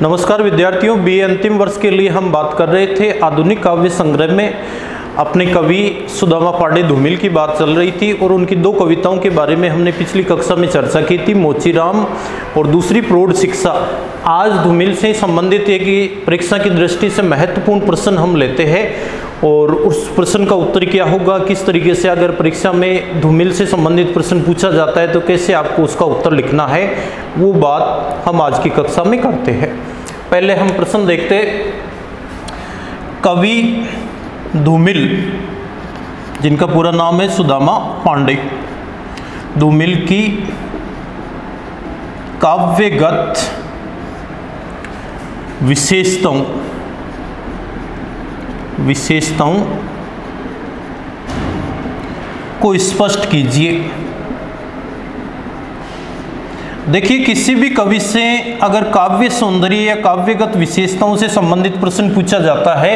नमस्कार विद्यार्थियों, बीए अंतिम वर्ष के लिए हम बात कर रहे थे आधुनिक काव्य संग्रह में अपने कवि सुदामा पांडे धूमिल की बात चल रही थी और उनकी दो कविताओं के बारे में हमने पिछली कक्षा में चर्चा की थी, मोचीराम और दूसरी प्रौढ़ शिक्षा। आज धूमिल से संबंधित एक परीक्षा की दृष्टि से महत्वपूर्ण प्रश्न हम लेते हैं और उस प्रश्न का उत्तर क्या होगा, किस तरीके से अगर परीक्षा में धूमिल से संबंधित प्रश्न पूछा जाता है तो कैसे आपको उसका उत्तर लिखना है, वो बात हम आज की कक्षा में करते हैं। पहले हम प्रश्न देखते हैं। कवि धूमिल, जिनका पूरा नाम है सुदामा पांडे, धूमिल की काव्यगत विशेषताओं को स्पष्ट कीजिए। देखिए, किसी भी कवि से अगर काव्य सौंदर्य या काव्यगत विशेषताओं से संबंधित प्रश्न पूछा जाता है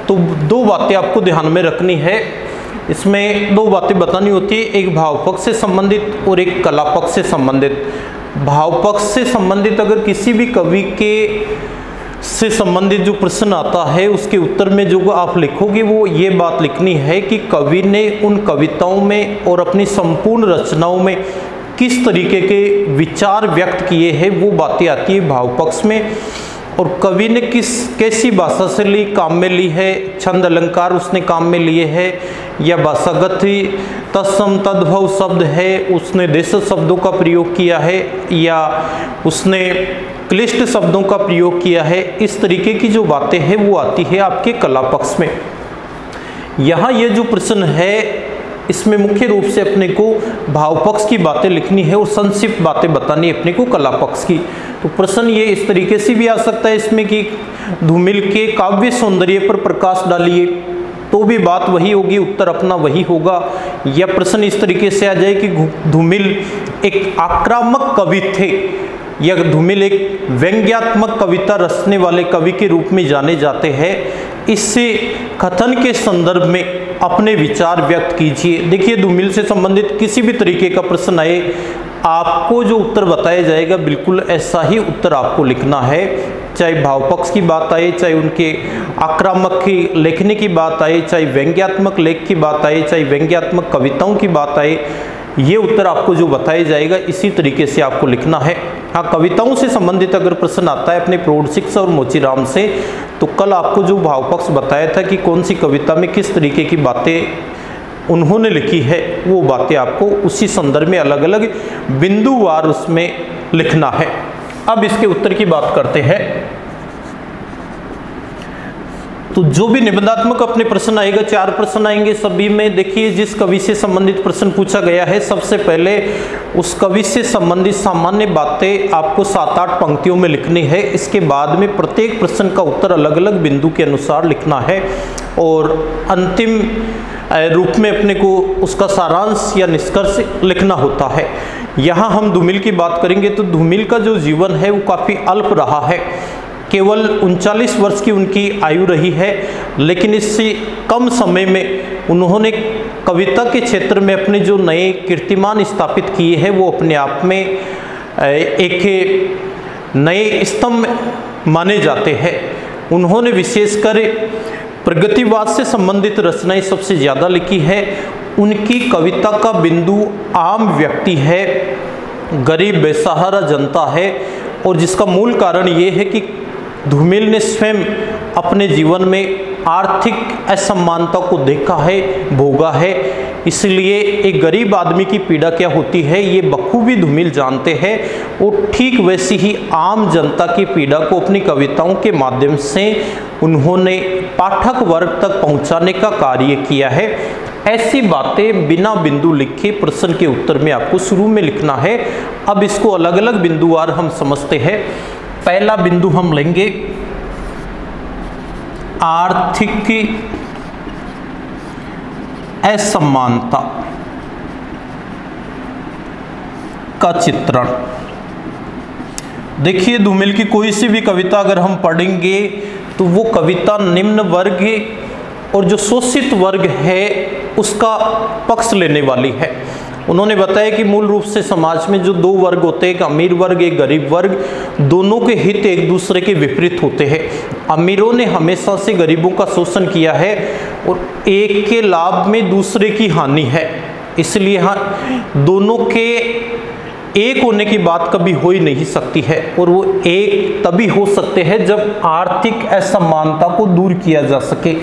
तो दो बातें आपको ध्यान में रखनी है। इसमें दो बातें बतानी होती है, एक भाव पक्ष से संबंधित और एक कला पक्ष से संबंधित। भाव पक्ष से संबंधित अगर किसी भी कवि के से संबंधित जो प्रश्न आता है उसके उत्तर में जो आप लिखोगे वो ये बात लिखनी है कि कवि ने उन कविताओं में और अपनी संपूर्ण रचनाओं में किस तरीके के विचार व्यक्त किए हैं, वो बातें आती है भाव पक्ष में। और कवि ने कैसी भाषा से ली, काम में ली है, छंद अलंकार उसने काम में लिए हैं या भाषागत ही तत्सम तद्भव शब्द है, उसने देशज शब्दों का प्रयोग किया है या उसने क्लिष्ट शब्दों का प्रयोग किया है। इस तरीके की जो बातें हैं वो आती है आपके कला पक्ष में। यहाँ ये जो प्रश्न है इसमें मुख्य रूप से अपने को भाव पक्ष की बातें लिखनी है और संक्षिप्त बातें बतानी है अपने को कला पक्ष की। तो प्रश्न ये इस तरीके से भी आ सकता है इसमें कि धूमिल के काव्य सौंदर्य पर प्रकाश डालिए, तो भी बात वही होगी, उत्तर अपना वही होगा। या प्रश्न इस तरीके से आ जाए कि धूमिल एक आक्रामक कवि थे या धूमिल एक व्यंग्यात्मक कविता रचने वाले कवि के रूप में जाने जाते हैं। इससे कथन के संदर्भ में अपने विचार व्यक्त कीजिए। देखिए, धूमिल से संबंधित किसी भी तरीके का प्रश्न आए, आपको जो उत्तर बताया जाएगा बिल्कुल ऐसा ही उत्तर आपको लिखना है। चाहे भाव पक्ष की बात आए, चाहे उनके आक्रामक की लेखनी की बात आए, चाहे व्यंग्यात्मक लेख की बात आए, चाहे व्यंग्यात्मक कविताओं की बात आए, ये उत्तर आपको जो बताया जाएगा इसी तरीके से आपको लिखना है। हाँ, कविताओं से संबंधित अगर प्रश्न आता है अपने प्रौढ़ शिक्षा और मोचीराम से, तो कल आपको जो भाव पक्ष बताया था कि कौन सी कविता में किस तरीके की बातें उन्होंने लिखी है, वो बातें आपको उसी संदर्भ में अलग अलग बिंदुवार उसमें लिखना है। अब इसके उत्तर की बात करते हैं। तो जो भी निबंधात्मक अपने प्रश्न आएगा, 4 प्रश्न आएंगे सभी में। देखिए, जिस कवि से संबंधित प्रश्न पूछा गया है सबसे पहले उस कवि से संबंधित सामान्य बातें आपको 7-8 पंक्तियों में लिखनी है। इसके बाद में प्रत्येक प्रश्न का उत्तर अलग अलग बिंदु के अनुसार लिखना है और अंतिम रूप में अपने को उसका सारांश या निष्कर्ष लिखना होता है। यहाँ हम धूमिल की बात करेंगे तो धूमिल का जो जीवन है वो काफ़ी अल्प रहा है, केवल 39 वर्ष की उनकी आयु रही है, लेकिन इससे कम समय में उन्होंने कविता के क्षेत्र में अपने जो नए कीर्तिमान स्थापित किए हैं वो अपने आप में एक नए स्तंभ माने जाते हैं। उन्होंने विशेषकर प्रगतिवाद से संबंधित रचनाएं सबसे ज़्यादा लिखी है। उनकी कविता का बिंदु आम व्यक्ति है, गरीब बेसहारा जनता है, और जिसका मूल कारण ये है कि धूमिल ने स्वयं अपने जीवन में आर्थिक असमानता को देखा है, भोगा है। इसलिए एक गरीब आदमी की पीड़ा क्या होती है ये बखूबी धूमिल जानते हैं और ठीक वैसी ही आम जनता की पीड़ा को अपनी कविताओं के माध्यम से उन्होंने पाठक वर्ग तक पहुंचाने का कार्य किया है। ऐसी बातें बिना बिंदु लिखे प्रश्न के उत्तर में आपको शुरू में लिखना है। अब इसको अलग अलग बिंदुवार हम समझते हैं। पहला बिंदु हम लेंगे आर्थिक असमानता का चित्रण। देखिए, धूमिल की कोई सी भी कविता अगर हम पढ़ेंगे तो वो कविता निम्न वर्ग और जो शोषित वर्ग है उसका पक्ष लेने वाली है। उन्होंने बताया कि मूल रूप से समाज में जो दो वर्ग होते हैं, एक अमीर वर्ग एक गरीब वर्ग, दोनों के हित एक दूसरे के विपरीत होते हैं। अमीरों ने हमेशा से गरीबों का शोषण किया है और एक के लाभ में दूसरे की हानि है, इसलिए दोनों के एक होने की बात कभी हो ही नहीं सकती है। और वो एक तभी हो सकते हैं जब आर्थिक असमानता को दूर किया जा सके।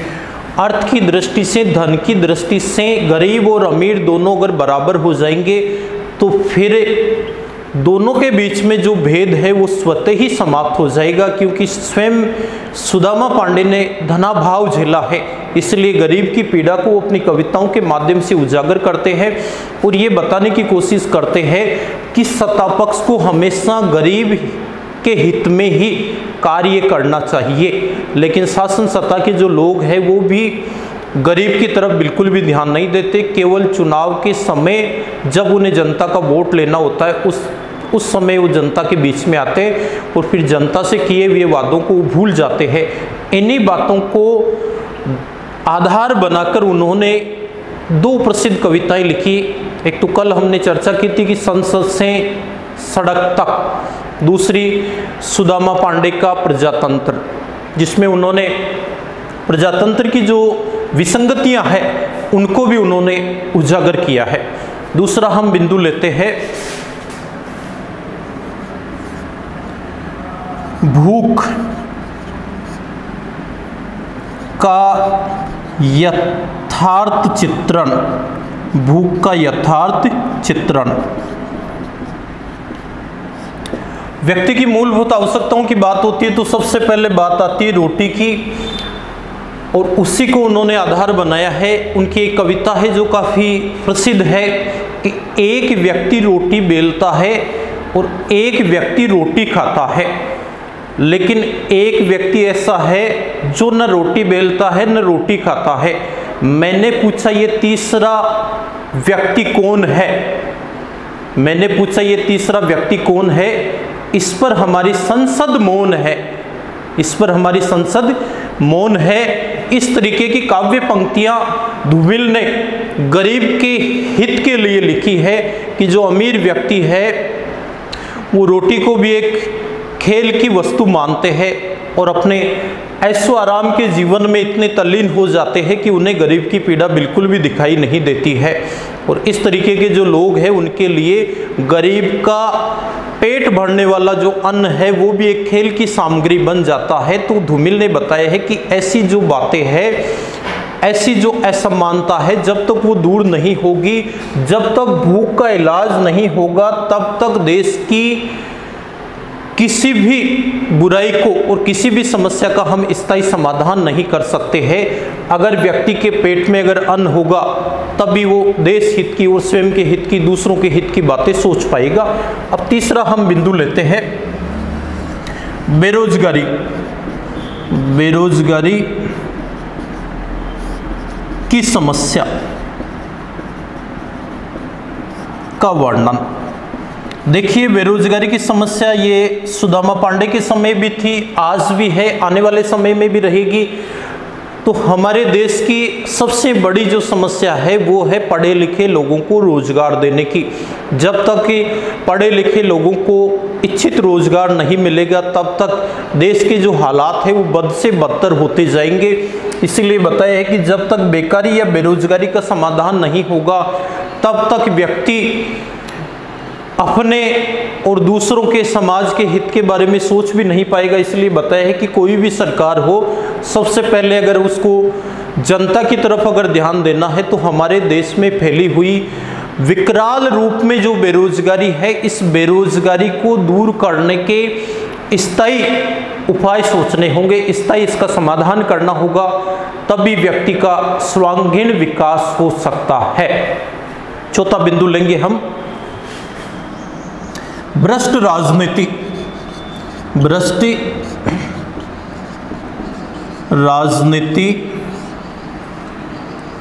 अर्थ की दृष्टि से, धन की दृष्टि से गरीब और अमीर दोनों अगर बराबर हो जाएंगे तो फिर दोनों के बीच में जो भेद है वो स्वतः ही समाप्त हो जाएगा, क्योंकि स्वयं सुदामा पांडे ने धनाभाव झेला है, इसलिए गरीब की पीड़ा को वो अपनी कविताओं के माध्यम से उजागर करते हैं और ये बताने की कोशिश करते हैं कि सत्तापक्ष को हमेशा गरीब के हित में ही कार्य करना चाहिए। लेकिन शासन सत्ता के जो लोग हैं वो भी गरीब की तरफ बिल्कुल भी ध्यान नहीं देते। केवल चुनाव के समय जब उन्हें जनता का वोट लेना होता है उस समय वो जनता के बीच में आते हैं और फिर जनता से किए हुए वादों को भूल जाते हैं। इन्हीं बातों को आधार बनाकर उन्होंने दो प्रसिद्ध कविताएं लिखी। एक तो कल हमने चर्चा की थी कि संसद से सड़क तक, दूसरी सुदामा पांडे का प्रजातंत्र, जिसमें उन्होंने प्रजातंत्र की जो विसंगतियां हैं उनको भी उन्होंने उजागर किया है। दूसरा हम बिंदु लेते हैं भूख का यथार्थ चित्रण। भूख का यथार्थ चित्रण व्यक्ति की मूलभूत आवश्यकताओं की बात होती है तो सबसे पहले बात आती है रोटी की, और उसी को उन्होंने आधार बनाया है। उनकी एक कविता है जो काफ़ी प्रसिद्ध है कि एक व्यक्ति रोटी बेलता है और एक व्यक्ति रोटी खाता है, लेकिन एक व्यक्ति ऐसा है जो न रोटी बेलता है न रोटी खाता है। मैंने पूछा ये तीसरा व्यक्ति कौन है? मैंने पूछा ये तीसरा व्यक्ति कौन है? इस पर हमारी संसद मौन है, इस पर हमारी संसद मौन है। इस तरीके की काव्य पंक्तियां धुमिल ने गरीब के हित के लिए लिखी है कि जो अमीर व्यक्ति है वो रोटी को भी एक खेल की वस्तु मानते हैं और अपने ऐशो आराम के जीवन में इतने तल्लीन हो जाते हैं कि उन्हें गरीब की पीड़ा बिल्कुल भी दिखाई नहीं देती है। और इस तरीके के जो लोग हैं उनके लिए गरीब का पेट भरने वाला जो अन्न है वो भी एक खेल की सामग्री बन जाता है। तो धुमिल ने बताया है कि ऐसी जो बातें हैं, ऐसी जो असमानता है, जब तक वो दूर नहीं होगी, जब तक भूख का इलाज नहीं होगा, तब तक देश की किसी भी बुराई को और किसी भी समस्या का हम स्थायी समाधान नहीं कर सकते हैं। अगर व्यक्ति के पेट में अगर अन्न होगा तभी वो देश हित की और स्वयं के हित की, दूसरों के हित की बातें सोच पाएगा। अब तीसरा हम बिंदु लेते हैं बेरोजगारी। बेरोजगारी की समस्या का वर्णन। देखिए, बेरोजगारी की समस्या ये सुदामा पांडे के समय भी थी, आज भी है, आने वाले समय में भी रहेगी। तो हमारे देश की सबसे बड़ी जो समस्या है वो है पढ़े लिखे लोगों को रोजगार देने की। जब तक कि पढ़े लिखे लोगों को इच्छित रोजगार नहीं मिलेगा तब तक देश के जो हालात है वो बद से बदतर होते जाएंगे। इसीलिए बताया है कि जब तक बेकारी या बेरोजगारी का समाधान नहीं होगा तब तक व्यक्ति अपने और दूसरों के, समाज के हित के बारे में सोच भी नहीं पाएगा। इसलिए बताया है कि कोई भी सरकार हो, सबसे पहले अगर उसको जनता की तरफ अगर ध्यान देना है तो हमारे देश में फैली हुई विकराल रूप में जो बेरोजगारी है, इस बेरोजगारी को दूर करने के स्थायी उपाय सोचने होंगे, स्थायी इसका समाधान करना होगा, तभी व्यक्ति का सर्वांगीण विकास हो सकता है। चौथा बिंदु लेंगे हम भ्रष्ट राजनीति। भ्रष्ट राजनीति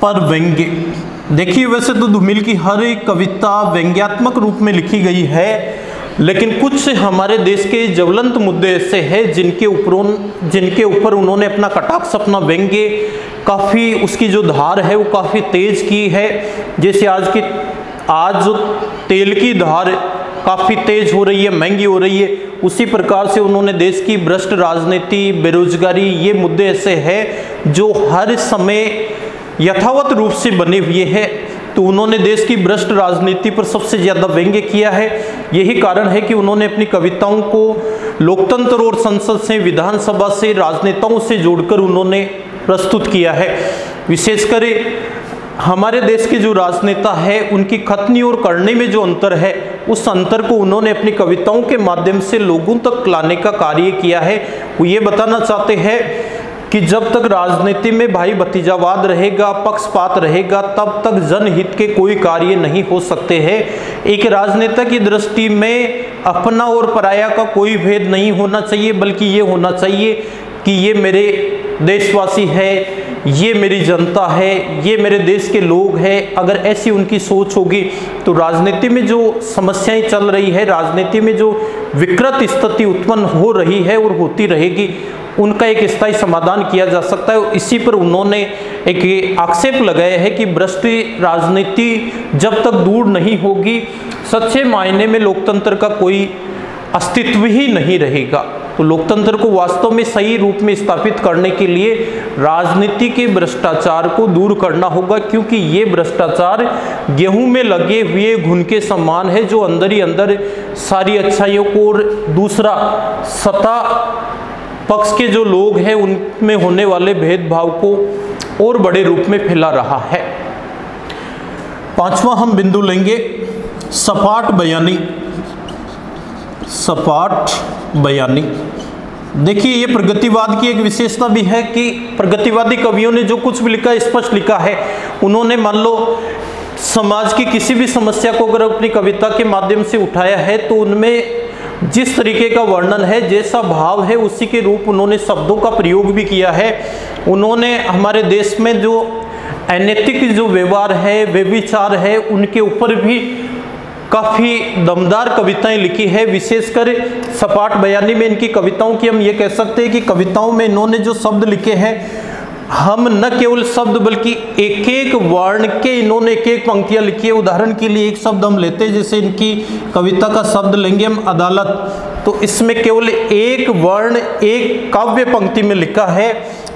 पर व्यंग्य। देखिए, वैसे तो धुमिल की हर एक कविता व्यंग्यात्मक रूप में लिखी गई है, लेकिन कुछ हमारे देश के ज्वलंत मुद्दे ऐसे हैं जिनके ऊपर उन्होंने अपना कटाक्ष, अपना व्यंग्य काफ़ी, उसकी जो धार है वो काफ़ी तेज की है। जैसे आज जो तेल की धार काफ़ी तेज हो रही है, महंगी हो रही है, उसी प्रकार से उन्होंने देश की भ्रष्ट राजनीति, बेरोजगारी, ये मुद्दे ऐसे हैं जो हर समय यथावत रूप से बने हुए हैं। तो उन्होंने देश की भ्रष्ट राजनीति पर सबसे ज़्यादा व्यंग्य किया है। यही कारण है कि उन्होंने अपनी कविताओं को लोकतंत्र और संसद से, विधानसभा से, राजनेताओं से जोड़कर उन्होंने प्रस्तुत किया है। विशेषकर हमारे देश के जो राजनेता है उनकी खतनी और करने में जो अंतर है, उस अंतर को उन्होंने अपनी कविताओं के माध्यम से लोगों तक लाने का कार्य किया है। वो ये बताना चाहते हैं कि जब तक राजनीति में भाई भतीजावाद रहेगा, पक्षपात रहेगा, तब तक जनहित के कोई कार्य नहीं हो सकते हैं। एक राजनेता की दृष्टि में अपना और पराया का कोई भेद नहीं होना चाहिए, बल्कि ये होना चाहिए कि ये मेरे देशवासी है, ये मेरी जनता है, ये मेरे देश के लोग हैं। अगर ऐसी उनकी सोच होगी तो राजनीति में जो समस्याएं चल रही है, राजनीति में जो विकृत स्थिति उत्पन्न हो रही है और होती रहेगी, उनका एक स्थायी समाधान किया जा सकता है। इसी पर उन्होंने एक आक्षेप लगाया है कि भ्रष्ट राजनीति जब तक दूर नहीं होगी, सच्चे मायने में लोकतंत्र का कोई अस्तित्व ही नहीं रहेगा। तो लोकतंत्र को वास्तव में सही रूप में स्थापित करने के लिए राजनीति के भ्रष्टाचार को दूर करना होगा, क्योंकि ये भ्रष्टाचार गेहूं में लगे हुए घुन के समान है, जो अंदर ही अंदर सारी अच्छाइयों को और दूसरा सत्ता पक्ष के जो लोग हैं उनमें होने वाले भेदभाव को और बड़े रूप में फैला रहा है। पांचवा हम बिंदु लेंगे सपाट बयानी। सपाट बयानी, देखिए ये प्रगतिवाद की एक विशेषता भी है कि प्रगतिवादी कवियों ने जो कुछ भी लिखा, स्पष्ट लिखा है। उन्होंने मान लो समाज की किसी भी समस्या को अगर अपनी कविता के माध्यम से उठाया है तो उनमें जिस तरीके का वर्णन है, जैसा भाव है, उसी के रूप उन्होंने शब्दों का प्रयोग भी किया है। उन्होंने हमारे देश में जो अनैतिक जो व्यवहार है, व्यभिचार है, उनके ऊपर भी काफ़ी दमदार कविताएं लिखी है। विशेषकर सपाट बयानी में इनकी कविताओं की हम ये कह सकते हैं कि कविताओं में इन्होंने जो शब्द लिखे हैं, हम न केवल शब्द बल्कि एक एक वर्ण के इन्होंने एक एक पंक्तियां लिखी है। उदाहरण के लिए एक शब्द हम लेते हैं, जैसे इनकी कविता का शब्द लेंगे हम अदालत, तो इसमें केवल एक वर्ण एक काव्य पंक्ति में लिखा है।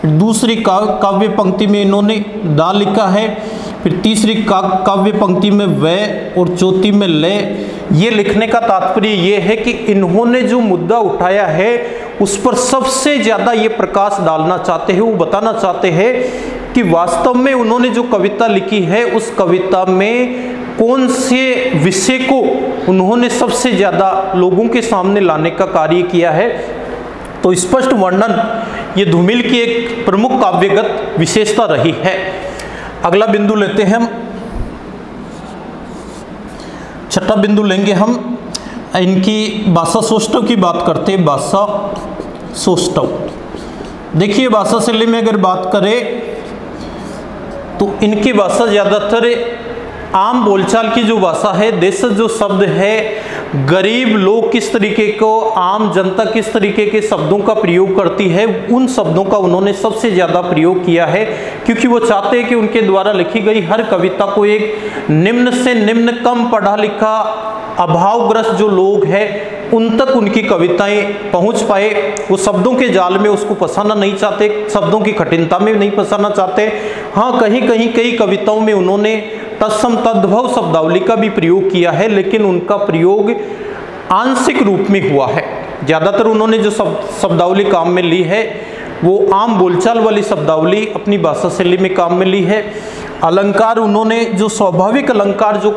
दूसरी काव्य पंक्ति में इन्होंने दा लिखा है, फिर तीसरी काव्य पंक्ति में वह और चौथी में ले। ये लिखने का तात्पर्य ये है कि इन्होंने जो मुद्दा उठाया है उस पर सबसे ज़्यादा ये प्रकाश डालना चाहते हैं। वो बताना चाहते हैं कि वास्तव में उन्होंने जो कविता लिखी है उस कविता में कौन से विषय को उन्होंने सबसे ज़्यादा लोगों के सामने लाने का कार्य किया है। तो स्पष्ट वर्णन ये धूमिल की एक प्रमुख काव्यगत विशेषता रही है। अगला बिंदु लेते हैं हम, छठा बिंदु लेंगे हम इनकी भाषा सौष्ठव की बात करते हैं। भाषा सौष्ठव, देखिए भाषा शैली में अगर बात करें तो इनकी भाषा ज़्यादातर आम बोलचाल की जो भाषा है, देशज जो शब्द है, गरीब लोग किस तरीके को, आम जनता किस तरीके के शब्दों का प्रयोग करती है, उन शब्दों का उन्होंने सबसे ज़्यादा प्रयोग किया है। क्योंकि वो चाहते हैं कि उनके द्वारा लिखी गई हर कविता को एक निम्न से निम्न, कम पढ़ा लिखा, अभावग्रस्त जो लोग हैं उन तक उनकी कविताएं पहुंच पाए। वो शब्दों के जाल में उसको फंसाना नहीं चाहते, शब्दों की कठिनता में नहीं फंसाना चाहते। हाँ, कहीं कहीं कई कविताओं में उन्होंने तत्सम तद्भव शब्दावली का भी प्रयोग किया है, लेकिन उनका प्रयोग आंशिक रूप में हुआ है। ज़्यादातर उन्होंने जो शब्दावली काम में ली है वो आम बोलचाल वाली शब्दावली अपनी भाषा शैली में काम में ली है। अलंकार, उन्होंने जो स्वाभाविक अलंकार जो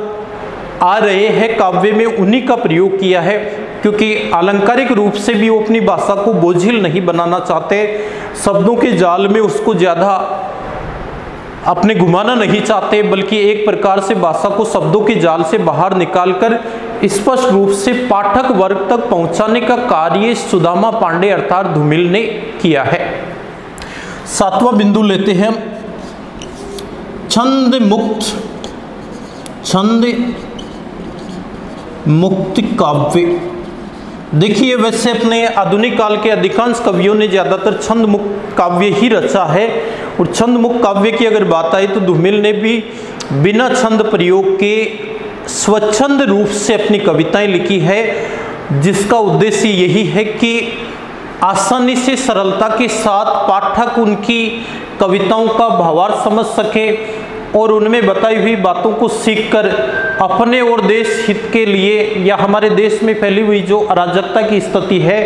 आ रहे हैं काव्य में, उन्हीं का प्रयोग किया है, क्योंकि आलंकारिक रूप से भी वो अपनी भाषा को बोझिल नहीं बनाना चाहते, शब्दों के जाल में उसको ज़्यादा अपने घुमाना नहीं चाहते, बल्कि एक प्रकार से भाषा को शब्दों के जाल से बाहर निकालकर स्पष्ट रूप से पाठक वर्ग तक पहुंचाने का कार्य सुदामा पांडे अर्थात धूमिल ने किया है। सातवां बिंदु लेते हैं छंद मुक्त, छंद मुक्त काव्य। देखिए वैसे अपने आधुनिक काल के अधिकांश कवियों ने ज़्यादातर छंद मुक्त काव्य ही रचा है, और छंद मुक्त काव्य की अगर बात आए तो धूमिल ने भी बिना छंद प्रयोग के स्वच्छंद रूप से अपनी कविताएं लिखी है, जिसका उद्देश्य यही है कि आसानी से सरलता के साथ पाठक उनकी कविताओं का भावार्थ समझ सके और उनमें बताई हुई बातों को सीखकर अपने और देश हित के लिए या हमारे देश में फैली हुई जो अराजकता की स्थिति है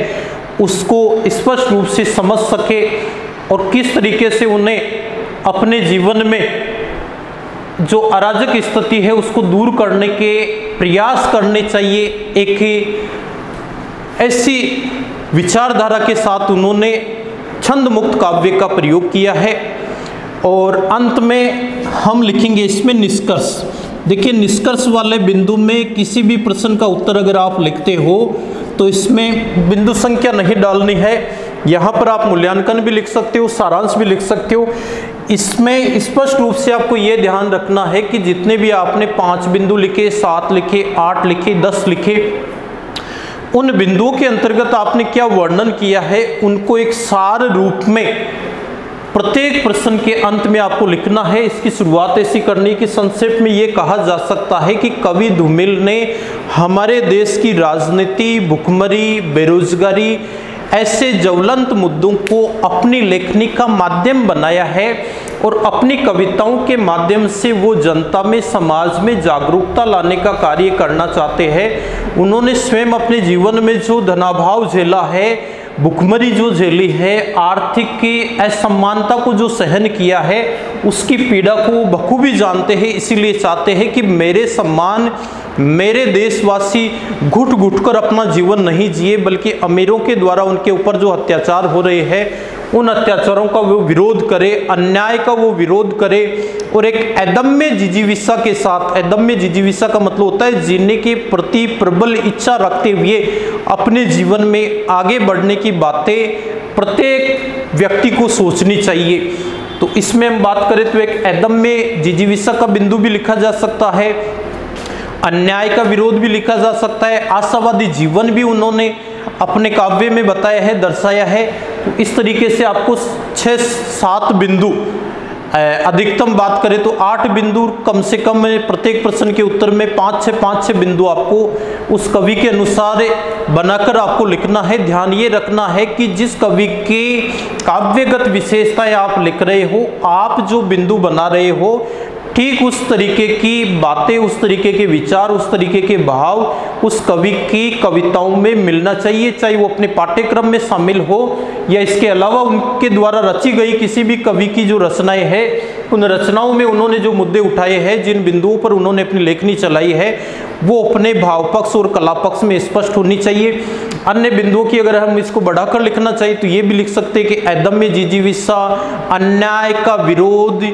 उसको स्पष्ट रूप से समझ सके और किस तरीके से उन्हें अपने जीवन में जो अराजक स्थिति है उसको दूर करने के प्रयास करने चाहिए। एक ऐसी विचारधारा के साथ उन्होंने छंद मुक्त काव्य का प्रयोग किया है। और अंत में हम लिखेंगे इसमें निष्कर्ष। देखिए, निष्कर्ष वाले बिंदु में किसी भी प्रश्न का उत्तर अगर आप लिखते हो तो इसमें बिंदु संख्या नहीं डालनी है। यहाँ पर आप मूल्यांकन भी लिख सकते हो, सारांश भी लिख सकते हो। इसमें स्पष्ट रूप से आपको ये ध्यान रखना है कि जितने भी आपने 5 बिंदु लिखे, 7 लिखे, 8 लिखे, 10 लिखे, उन बिंदुओं के अंतर्गत आपने क्या वर्णन किया है उनको एक सार रूप में प्रत्येक प्रश्न के अंत में आपको लिखना है। इसकी शुरुआत ऐसी करनी कि संक्षेप में ये कहा जा सकता है कि कवि धूमिल ने हमारे देश की राजनीति, भुखमरी, बेरोजगारी ऐसे ज्वलंत मुद्दों को अपनी लेखनी का माध्यम बनाया है और अपनी कविताओं के माध्यम से वो जनता में, समाज में जागरूकता लाने का कार्य करना चाहते हैं। उन्होंने स्वयं अपने जीवन में जो धनाभाव झेला है, भुखमरी जो झेली है, आर्थिक की असमानता को जो सहन किया है, उसकी पीड़ा को बखूबी जानते हैं। इसीलिए चाहते हैं कि मेरे सम्मान, मेरे देशवासी घुट घुट कर अपना जीवन नहीं जिए, बल्कि अमीरों के द्वारा उनके ऊपर जो अत्याचार हो रहे हैं उन अत्याचारों का वो विरोध करे, अन्याय का वो विरोध करे और एक अदम्य जिजीविषा के साथ, अदम्य जिजीविषा का मतलब होता है जीने के प्रति प्रबल इच्छा रखते हुए अपने जीवन में आगे बढ़ने की बातें प्रत्येक व्यक्ति को सोचनी चाहिए। तो इसमें हम बात करें तो एक अदम्य जिजीविषा का बिंदु भी लिखा जा सकता है, अन्याय का विरोध भी लिखा जा सकता है, आशावादी जीवन भी उन्होंने अपने काव्य में बताया है, दर्शाया है। तो इस तरीके से आपको 6-7 बिंदु, अधिकतम बात करें तो 8 बिंदु कम से कम प्रत्येक प्रश्न के उत्तर में 5-6 बिंदु आपको उस कवि के अनुसार बनाकर आपको लिखना है। ध्यान ये रखना है कि जिस कवि के काव्यगत विशेषताएं आप लिख रहे हो, आप जो बिंदु बना रहे हो, ठीक उस तरीके की बातें, उस तरीके के विचार, उस तरीके के भाव उस कवि की कविताओं में मिलना चाहिए, चाहे वो अपने पाठ्यक्रम में शामिल हो या इसके अलावा उनके द्वारा रची गई किसी भी कवि की जो रचनाएं हैं, उन रचनाओं में उन्होंने जो मुद्दे उठाए हैं, जिन बिंदुओं पर उन्होंने अपनी लेखनी चलाई है, वो अपने भाव पक्ष और कला पक्ष में स्पष्ट होनी चाहिए। अन्य बिंदुओं की अगर हम इसको बढ़ाकर लिखना चाहिए तो ये भी लिख सकते हैं कि अदम्य जिजीविषा, अन्याय का विरोध,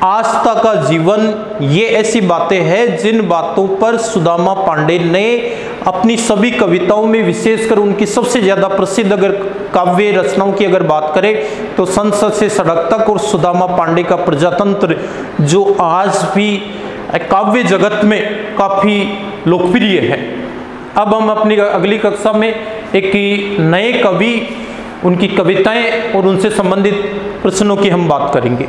आस्था का जीवन, ये ऐसी बातें हैं जिन बातों पर सुदामा पांडे ने अपनी सभी कविताओं में, विशेषकर उनकी सबसे ज़्यादा प्रसिद्ध अगर काव्य रचनाओं की अगर बात करें तो संसद से सड़क तक और सुदामा पांडे का प्रजातंत्र, जो आज भी काव्य जगत में काफ़ी लोकप्रिय है। अब हम अपनी अगली कक्षा में एक नए कवि, उनकी कविताएं और उनसे संबंधित प्रश्नों की हम बात करेंगे।